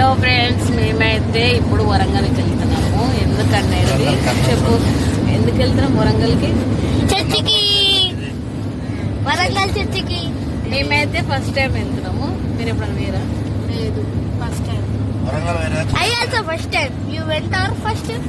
Hello friends, మేమైతే ఇప్పుడు వరంగల్కి వెళ్తున్నాము. ఎందుకనేది చెప్పు. ఎందుకు వెళ్తున్నాం వరంగల్కి? చర్చికి. వరంగల్ చర్చికి మేమైతే ఫస్ట్ టైం వెళ్తున్నాము. మీరు ఎప్పుడన్నా వేరా? లేదు, first time. I also first time. You went our first time.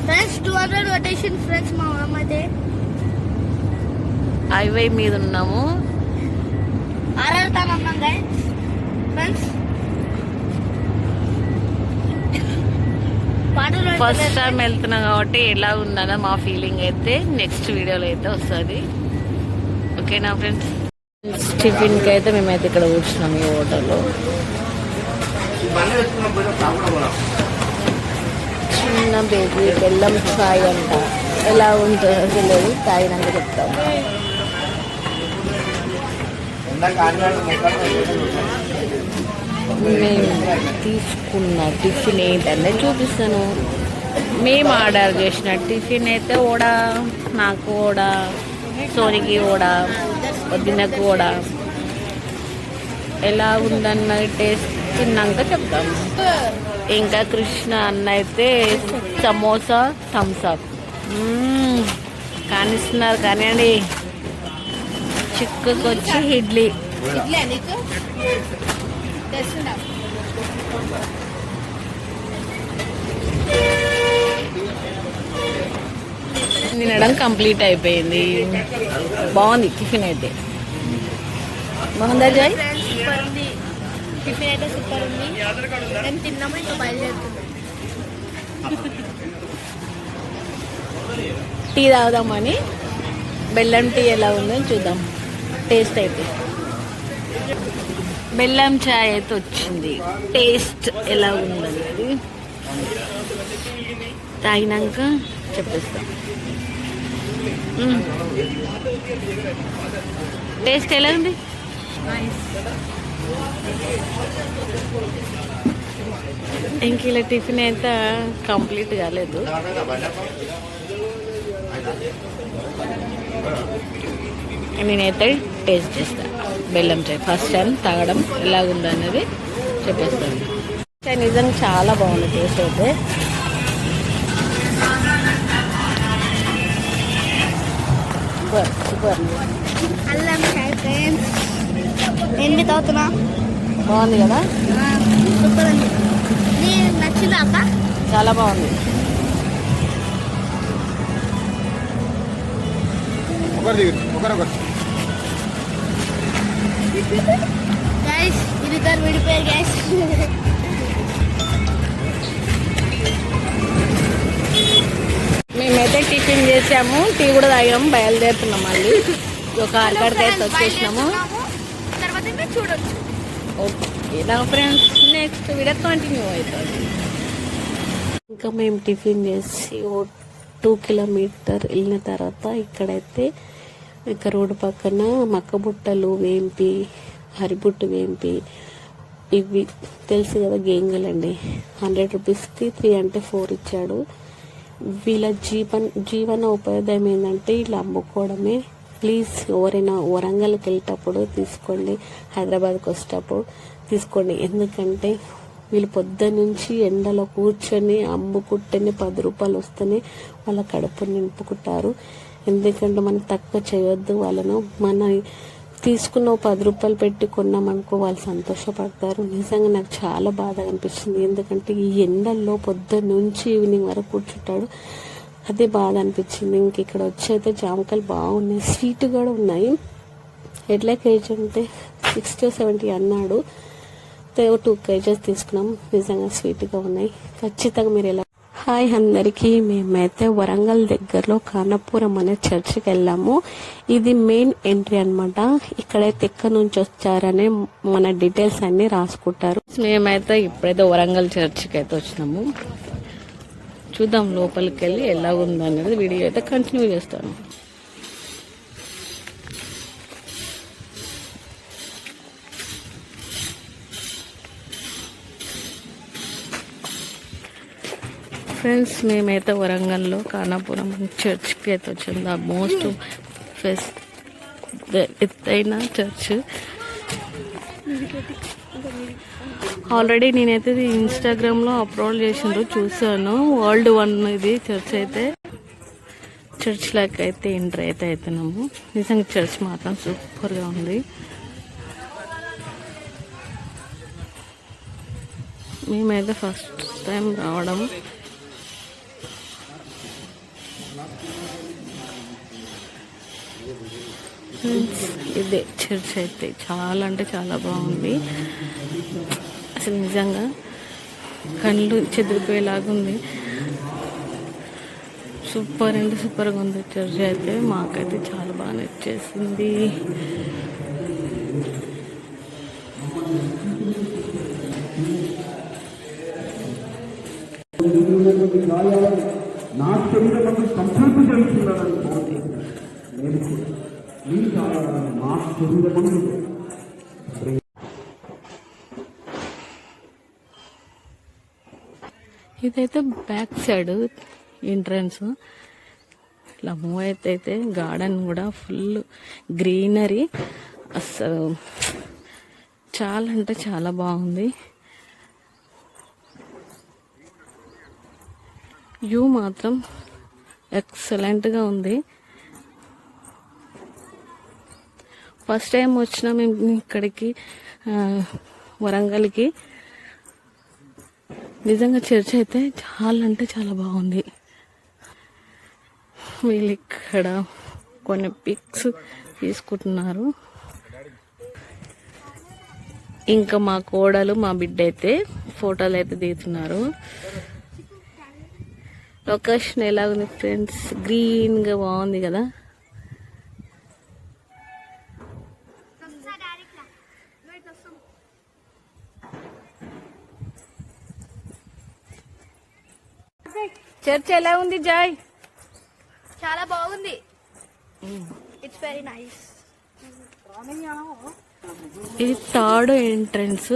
Friends 200 rotation friends. మా మామ అయితే హైవే మీద ఉన్నాము. ఆరాడుతామన్నాం గైస్. ఫ్రెండ్స్ ఫస్ట్ టైం వెళ్తున్నాం కాబట్టి ఎలా ఉందన్న మా ఫీలింగ్ అయితే నెక్స్ట్ వీడియోలో అయితే వస్తుంది. ఓకేనా ఫ్రెండ్స్? టిఫిన్కి అయితే మేమైతే ఇక్కడ కూర్చున్నాం ఈ హోటల్లో. చిన్న బేబీ బెల్లం చాయ్ అంట. ఎలా ఉంటుందో తెలియదు, తాగినాక చెప్తాం. మేము తీసుకున్న టిఫిన్ ఏంటనే చూపిస్తాను. మేము ఆర్డర్ చేసిన టిఫిన్ అయితే వడా, నాకు వడా, సోనికి వడా, వదినకు వడా. ఎలా ఉందన్న టేస్ట్ తిన్నాక చెప్తాము. ఇంకా కృష్ణ అన్న అయితే సమోసా, థమ్స్అప్ కానిస్తున్నారు. కానివ్వండి. చిక్కుకొచ్చి ఇడ్లీ. తినడం కంప్లీట్ అయిపోయింది. బాగుంది టిఫిన్ అయితే. బాగుందా జాయ్? టిఫిన్ అయితే సూపర్ ఉంది. మేము తిన్నాము, ఇంకా బయలుదేరుతున్నాం. టీ తాగుదామని. బెల్లం టీ ఎలా ఉందని చూద్దాం. టేస్ట్ అయితే బెల్లం చాయ్ అయితే వచ్చింది. టేస్ట్ ఎలా ఉందనేది తాగినాక చెప్పేస్తాం. టేస్ట్ ఎలా ఉంది? ఇంక ఇలా టిఫిన్ అయితే కంప్లీట్ కాలేదు. నేనైతే టేస్ట్ చేస్తాను బెల్లం చాయ్. ఫస్ట్ టైం తాగడం ఎలాగుంది అనేది చెప్పేస్తాను. చాయ్ నిజంగా చాలా బాగుంది టేస్ట్ అయితే. Super super. అల్లం చాయ్ ఫ్రెండ్స్. నేను తాగుతున్నా. బాగుంది కదా? సూపర్ ఉంది. నీకు నచ్చిందా అక్క? చాలా బాగుంది. గైస్ ఇద్దరు విడిపోయారు గైస్. మేమైతే టిఫిన్ చేసాము, టీ కూడా తాగాము, బయలుదేరుతున్నాం. మళ్ళీ ఒక అరగడికి అయితే వచ్చేసినాము. తర్వాత మీరు చూడొచ్చు. ఓకే నా ఫ్రెండ్స్, నెక్స్ట్ వీడియో కంటిన్యూ అవుతుంది. ఇంకా మేము టిఫిన్ చేసి 2 కిలోమీటర్ వెళ్ళిన తర్వాత ఇక్కడైతే ఇక రోడ్డు పక్కన మక్కబుట్టలు వేంపి, హరిబుట్టు వేంపి, ఇవి తెలుసు కదా గేంగులండి. 100 రూపీస్కి 3 అంటే 4 ఇచ్చాడు. వీళ్ళ జీవన ఉపాధ్యాయం ఏంటంటే ఇలా అమ్ముకోవడమే. ప్లీజ్ ఎవరైనా వరంగల్కి వెళ్ళేటప్పుడు తీసుకోండి, హైదరాబాద్కి వచ్చేటప్పుడు తీసుకోండి. ఎందుకంటే వీళ్ళు పొద్దున్నుంచి ఎండలో కూర్చొని అమ్ముకుంటేనే 10 రూపాయలు వస్తేనే వాళ్ళ కడుపు నింపుకుంటారు. ఎందుకంటే మనం తక్కువ చేయొద్దు వాళ్ళను. మన తీసుకున్న 10 రూపాయలు పెట్టి కొన్నామనుకో వాళ్ళు సంతోషపడతారు. నిజంగా నాకు చాలా బాధగా అనిపించింది. ఎందుకంటే ఈ ఎండల్లో పొద్దున్నుంచి ఈవినింగ్ వరకు కూర్చుంటాడు. అదే బాధ అనిపించింది. ఇంక ఇక్కడ వచ్చి అయితే జామకాయలు బాగున్నాయి, స్వీట్ కూడా ఉన్నాయి. ఎట్లా కేజీ అంటే 60-70 అన్నాడు. 2 కేజెస్ తీసుకున్నాం. నిజంగా స్వీట్గా ఉన్నాయి. ఖచ్చితంగా మీరు ఎలా. హాయ్ అందరికీ. మేమైతే వరంగల్ దగ్గరలో కానపురం అనే చర్చికి వెళ్ళాము. ఇది మెయిన్ ఎంట్రీ అనమాట. ఇక్కడైతే ఎక్కడి నుంచి వచ్చారనే మన డీటెయిల్స్ అన్ని రాసుకుంటారు. మేమైతే ఇప్పుడైతే వరంగల్ చర్చికి అయితే వచ్చినాము. చూద్దాం లోపలికి వెళ్ళి ఎలా ఉందనేది వీడియో అయితే కంటిన్యూ చేస్తాను. ఫ్రెండ్స్ మేమైతే వరంగల్లో కానాపురం చర్చ్కి అయితే వచ్చింది. ద మోస్ట్ ఎత్తైన చర్చ్. ఆల్రెడీ నేనైతే ఇది ఇన్స్టాగ్రామ్లో అప్లోడ్ చేసిండ్రు, చూసాను. వరల్డ్ 1 ఇది చర్చ్ అయితే. చర్చ్ లాక్ అయితే ఎంటర్ అయితే అవుతున్నాము. నిజంగా చర్చ్ మాత్రం సూపర్గా ఉంది. మేమైతే ఫస్ట్ టైం రావడం. ఇదే చర్చ్ అయితే చాలా అంటే చాలా బాగుంది. అసలు నిజంగా కళ్ళు చెదిరిపోయేలాగా ఉంది. సూపర్ అంటే సూపర్గా ఉంది చర్చ్ అయితే. మాకైతే చాలా బాగా నచ్చేసింది. ఇదైతే బ్యాక్ సైడ్ ఎంట్రన్స్. ఇట్లా మూవ్ అయితే గార్డెన్ కూడా ఫుల్ గ్రీనరీ. అసలు చాలా అంటే చాలా బాగుంది. వ్యూ మాత్రం ఎక్సలెంట్గా ఉంది. ఫస్ట్ టైం వచ్చినా మేము ఇక్కడికి వరంగల్కి. నిజంగా చర్చ్ అయితే చాలా అంటే చాలా బాగుంది. వీళ్ళు ఇక్కడ కొన్ని పిక్స్ తీసుకుంటున్నారు. ఇంకా మా కోడలు మా బిడ్డ అయితే ఫోటోలు అయితే దిగుతున్నారు. లొకేషన్ ఎలా ఉంది ఫ్రెండ్స్? గ్రీన్గా బాగుంది కదా. చర్చ్ ఎలా ఉంది జాయ్? చాలా బాగుంది. It's very nice. ఇది థర్డ్ ఎంట్రన్స్,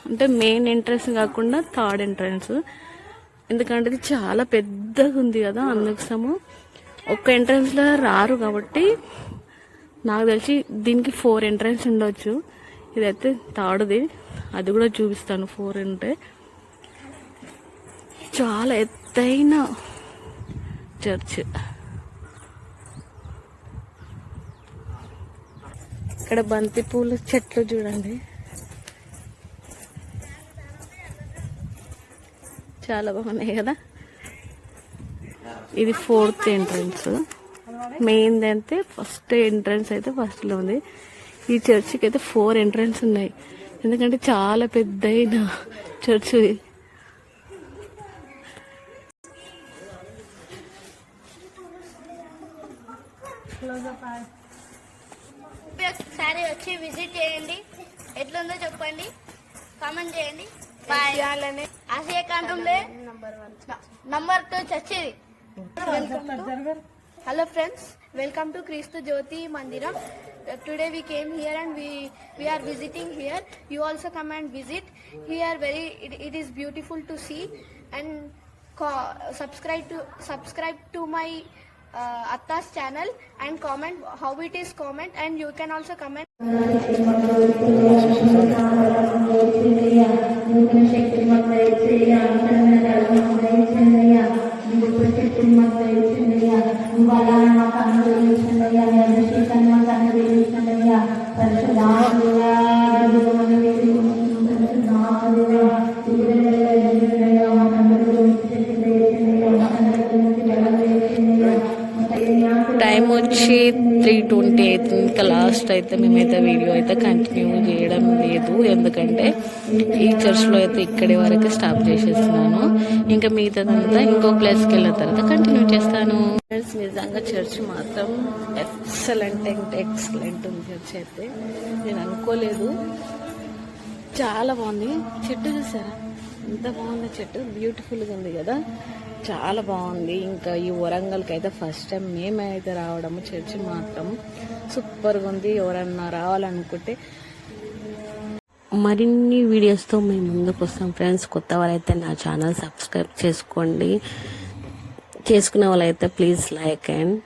అంటే మెయిన్ ఎంట్రన్స్ కాకుండా థర్డ్ ఎంట్రన్స్. ఎందుకంటే ఇది చాలా పెద్దగా ఉంది కదా, అందుకోసము ఒక్క ఎంట్రన్స్లో రారు కాబట్టి నాకు తెలిసి దీనికి 4 ఎంట్రన్స్ ఉండొచ్చు. ఇదైతే థర్డ్ది, అది కూడా చూపిస్తాను. 4 ఉంటే చాలా ఎత్తైన చర్చ్. ఇక్కడ బంతి పూల చెట్లు చూడండి, చాలా బాగున్నాయి కదా. ఇది 4th ఎంట్రన్స్. మెయిన్ అయితే ఫస్ట్ ఎంట్రన్స్ అయితే ఫస్ట్లో ఉంది. ఈ చర్చికి అయితే 4 ఎంట్రన్స్ ఉన్నాయి, ఎందుకంటే చాలా పెద్దయిన చర్చ్. ఒకసారి వచ్చి విజిట్ చేయండి, ఎట్లుందో చెప్పండి, కామెంట్ చేయండి. ఆసియా కాంతంలో నంబర్ 2 చచ్చేది. Hello friends, welcome to Kristu Jyoti Mandiram. Today we came here and we are visiting here. You also come and visit here. It is beautiful to see, and subscribe to my Atta's channel and comment how it is, comment, and you can also comment. Time వచ్చి 3:20 అవుతుంది. ఇంకా last అయితే మేమైతే video అయితే continue చేయడం లేదు, ఎందుకంటే ఈ చర్చ్లో అయితే ఇక్కడి వరకు స్టాప్ చేసేస్తున్నాను. ఇంకా మిగతాదంతా ఇంకో ప్లేస్కి వెళ్ళిన తర్వాత కంటిన్యూ చేస్తాను. ఫ్రెండ్స్, నిజంగా చర్చ్ మాత్రం ఎక్సలెంట్ అంటే ఎక్సలెంట్ ఉంది. చర్చ్ అయితే నేను అనుకోలేదు, చాలా బాగుంది. చెట్టు చూసారా ఎంత బాగుంది, చెట్టు బ్యూటిఫుల్గా ఉంది కదా, చాలా బాగుంది. ఇంకా ఈ వరంగల్కి అయితే ఫస్ట్ టైం మేమైతే రావడము. చర్చి మాత్రం సూపర్గా ఉంది. ఎవరన్నా రావాలనుకుంటే మరిన్ని వీడియోస్తో మేము ముందుకు వస్తాం ఫ్రెండ్స్. కొత్త వాళ్ళైతే నా ఛానల్ సబ్స్క్రైబ్ చేసుకోండి, చేసుకునే వాళ్ళైతే ప్లీజ్ లైక్ అండ్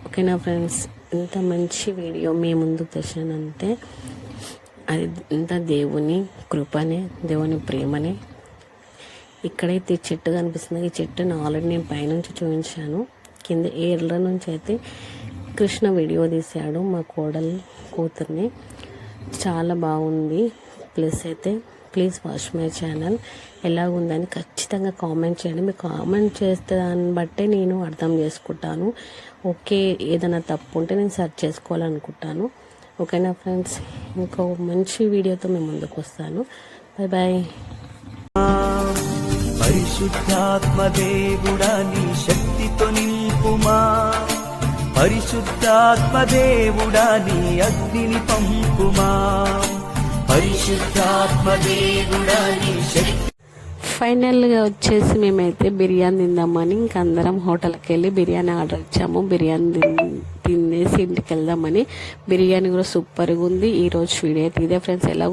ఓకేనా ఫ్రెండ్స్. ఎంత మంచి వీడియో మీ ముందుకు తెచ్చానంటే అది ఎంత దేవుని కృపనే, దేవుని ప్రేమనే. ఇక్కడైతే ఈ చెట్టు కనిపిస్తుంది. ఈ చెట్టును ఆల్రెడీ నేను పైనుంచి చూపించాను. కింద ఏర్ల నుంచి అయితే కృష్ణ వీడియో తీశాడు మా కోడలు కూతుర్ని. చాలా బాగుంది ప్లస్ అయితే. Please watch my channel. ఎలాగుందని ఖచ్చితంగా కామెంట్ చేయండి. మీరు కామెంట్ చేస్తే దాన్ని బట్టే నేను అర్థం చేసుకుంటాను. ఓకే, ఏదైనా తప్పు ఉంటే నేను సెర్చ్ చేసుకోవాలనుకుంటాను. ఓకేనా ఫ్రెండ్స్, ఇంకో మంచి వీడియోతో మేము ముందుకు వస్తాను. Bye bye. పరిశుద్ధాత్మ దేవుడా నీ శక్తితో నింపుమా, పరిశుద్ధాత్మ దేవుడా నీ అగ్నిని పంపుమా, పరిశుద్ధాత్మ దేవుడా నీ శక్తి. ఫైనల్గా వచ్చేసి మేమైతే బిర్యానీ తిందామని ఇంక అందరం హోటల్కి వెళ్ళి బిర్యానీ ఆర్డర్ ఇచ్చాము. బిర్యానీ తినేసి ఇంటికి వెళ్దామని. బిర్యానీ కూడా సూపర్గా ఉంది. ఈరోజు వీడియో అయితే ఇదే ఫ్రెండ్స్. ఎలా